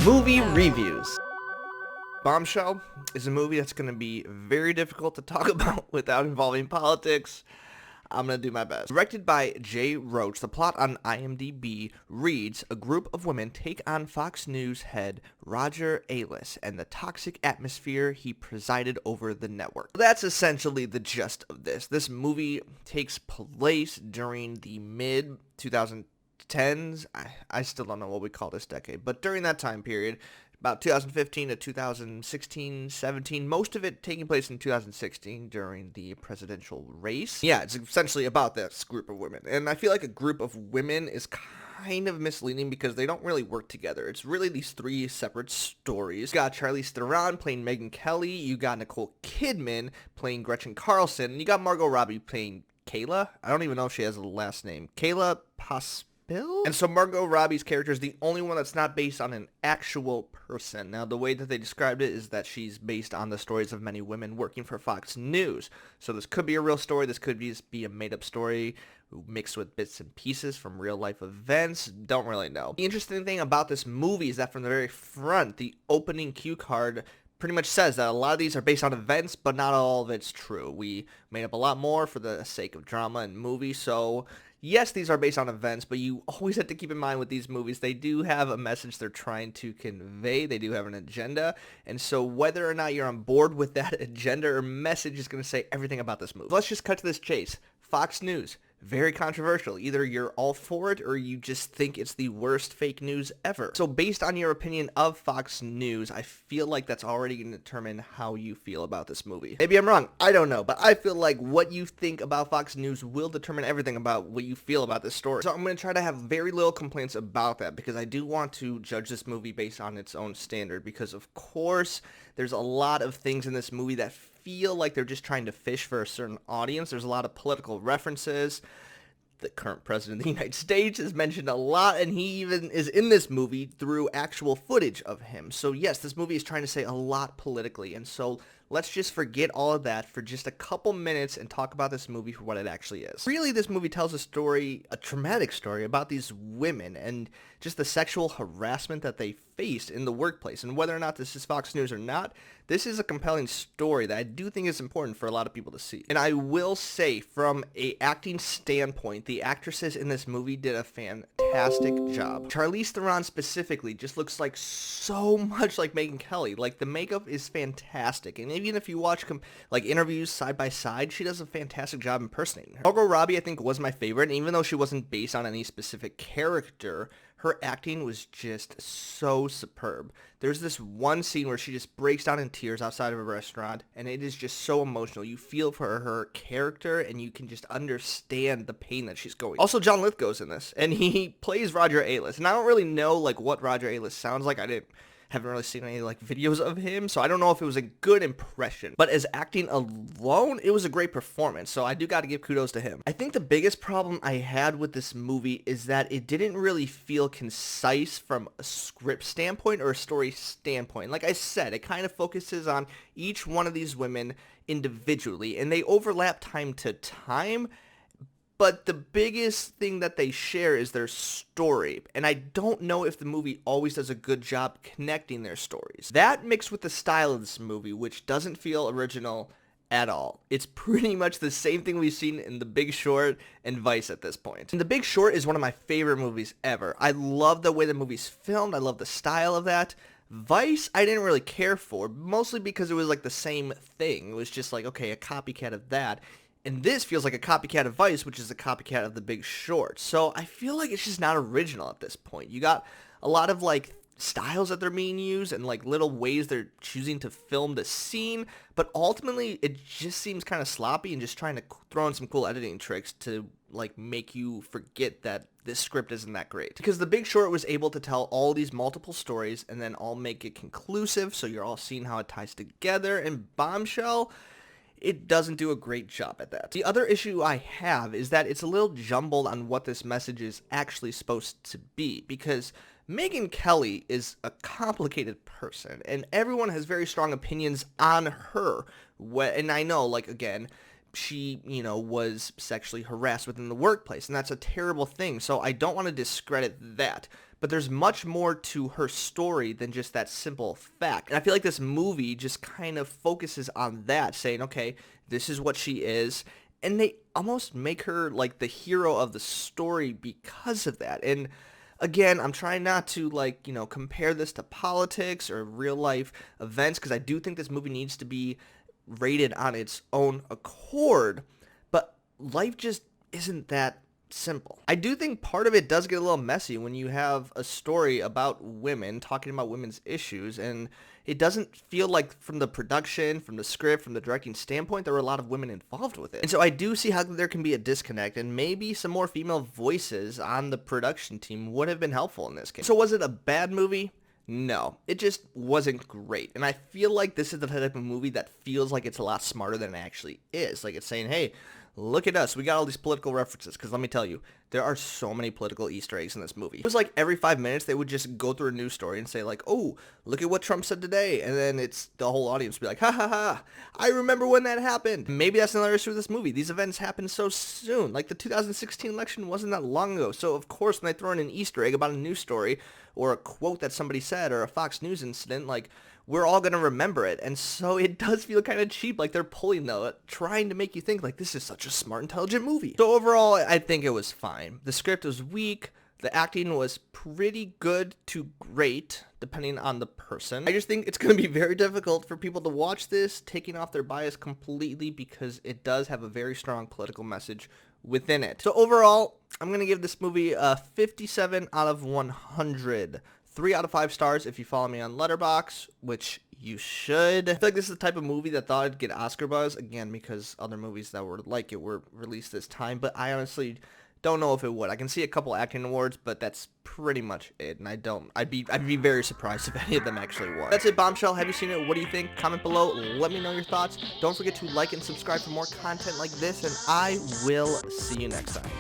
Movie reviews. Bombshell is a movie that's going to be very difficult to talk about without involving politics. I'm going to do my best. Directed by Jay Roach, the plot on IMDb reads, a group of women take on Fox News head Roger Ailes and the toxic atmosphere he presided over the network. That's essentially the gist of this. This movie takes place during the mid-2010s. I still don't know what we call this decade, but during that time period, about 2015 to 2016, 17, most of it taking place in 2016 during the presidential race. Yeah, it's essentially about this group of women. And I feel like a group of women is kind of misleading because they don't really work together. It's really these three separate stories. You got Charlize Theron playing Megyn Kelly, you got Nicole Kidman playing Gretchen Carlson, and you got Margot Robbie playing Kayla. I don't even know if she has a last name. Kayla Bill? And so Margot Robbie's character is the only one that's not based on an actual person. Now, the way that they described it is that she's based on the stories of many women working for Fox News. So this could be a real story. This could just be a made-up story mixed with bits and pieces from real-life events. Don't really know. The interesting thing about this movie is that from the very front, the opening cue card pretty much says that a lot of these are based on events, but not all of it's true. We made up a lot more for the sake of drama and movie, so yes, these are based on events, but you always have to keep in mind with these movies, they do have a message they're trying to convey. They do have an agenda, and so whether or not you're on board with that agenda or message is going to say everything about this movie. Let's just cut to this chase. Fox News. Very controversial. Either you're all for it or you just think it's the worst fake news ever. So based on your opinion of Fox News, I feel like that's already going to determine how you feel about this movie. Maybe I'm wrong. I don't know. But I feel like what you think about Fox News will determine everything about what you feel about this story. So I'm going to try to have very little complaints about that because I do want to judge this movie based on its own standard because, of course, there's a lot of things in this movie that feel like they're just trying to fish for a certain audience. There's a lot of political references. The current president of the United States is mentioned a lot, and he even is in this movie through actual footage of him. So yes, this movie is trying to say a lot politically, and so let's just forget all of that for just a couple minutes and talk about this movie for what it actually is. Really, this movie tells a story, a traumatic story about these women and just the sexual harassment that they faced in the workplace. And whether or not this is Fox News or not, this is a compelling story that I do think is important for a lot of people to see. And I will say, from a acting standpoint, the actresses in this movie did a fantastic job. Charlize Theron specifically just looks like so much like Megyn Kelly. Like, the makeup is fantastic. And even if you watch interviews side by side, she does a fantastic job impersonating her. Margot Robbie, I think, was my favorite. And even though she wasn't based on any specific character, her acting was just so superb. There's this one scene where she just breaks down in tears outside of a restaurant, and it is just so emotional. You feel for her character, and you can just understand the pain that she's going through. Also, John Lithgow's in this, and he plays Roger Ailes. And I don't really know what Roger Ailes sounds like. Haven't really seen any videos of him, so I don't know if it was a good impression. But as acting alone, it was a great performance, so I do got to give kudos to him. I think the biggest problem I had with this movie is that it didn't really feel concise from a script standpoint or a story standpoint. Like I said, it kind of focuses on each one of these women individually, and they overlap time to time. But the biggest thing that they share is their story, and I don't know if the movie always does a good job connecting their stories. That mixed with the style of this movie, which doesn't feel original at all. It's pretty much the same thing we've seen in The Big Short and Vice at this point. And The Big Short is one of my favorite movies ever. I love the way the movie's filmed. I love the style of that. Vice, I didn't really care for, mostly because it was the same thing. It was just okay, a copycat of that. And this feels like a copycat of Vice, which is a copycat of The Big Short. So I feel like it's just not original at this point. You got a lot of styles that they're being used and little ways they're choosing to film the scene. But ultimately, it just seems kind of sloppy and just trying to throw in some cool editing tricks to make you forget that this script isn't that great. Because The Big Short was able to tell all these multiple stories and then all make it conclusive. So you're all seeing how it ties together. And Bombshell, it doesn't do a great job at that. The other issue I have is that it's a little jumbled on what this message is actually supposed to be, because Megyn Kelly is a complicated person, and everyone has very strong opinions on her. And I know, again, she, was sexually harassed within the workplace, and that's a terrible thing, so I don't want to discredit that. but there's much more to her story than just that simple fact. And I feel like this movie just kind of focuses on that, saying, okay, this is what she is, and they almost make her like the hero of the story because of that. And again, I'm trying not to compare this to politics or real life events, because I do think this movie needs to be rated on its own accord, but life just isn't that simple. I do think part of it does get a little messy when you have a story about women talking about women's issues, and it doesn't feel like from the production, from the script, from the directing standpoint, there were a lot of women involved with it. And so I do see how there can be a disconnect, and maybe some more female voices on the production team would have been helpful in this case. So was it a bad movie? No, it just wasn't great. And I feel like this is the type of movie that feels like it's a lot smarter than it actually is. Like, it's saying, hey, look at us. We got all these political references. Because let me tell you, there are so many political Easter eggs in this movie. It was like every 5 minutes they would just go through a news story and say like, oh, look at what Trump said today. And then it's the whole audience be like, ha ha ha, I remember when that happened. Maybe that's another issue with this movie. These events happened so soon. Like the 2016 election wasn't that long ago. So of course when they throw in an Easter egg about a news story or a quote that somebody said or a Fox News incident, like, we're all going to remember it. And so it does feel kind of cheap, like they're pulling though, trying to make you think like this is such a smart, intelligent movie. So overall, I think it was fine. The script was weak. The acting was pretty good to great, depending on the person. I just think it's going to be very difficult for people to watch this, taking off their bias completely, because it does have a very strong political message within it. So overall, I'm going to give this movie a 57 out of 100. 3 out of 5 stars if you follow me on Letterboxd, which you should. I feel like this is the type of movie that thought it'd get Oscar buzz, again, because other movies that were like it were released this time, but I honestly don't know if it would. I can see a couple acting awards, but that's pretty much it, and I'd be very surprised if any of them actually won. That's it, Bombshell. Have you seen it? What do you think? Comment below. Let me know your thoughts. Don't forget to like and subscribe for more content like this, and I will see you next time.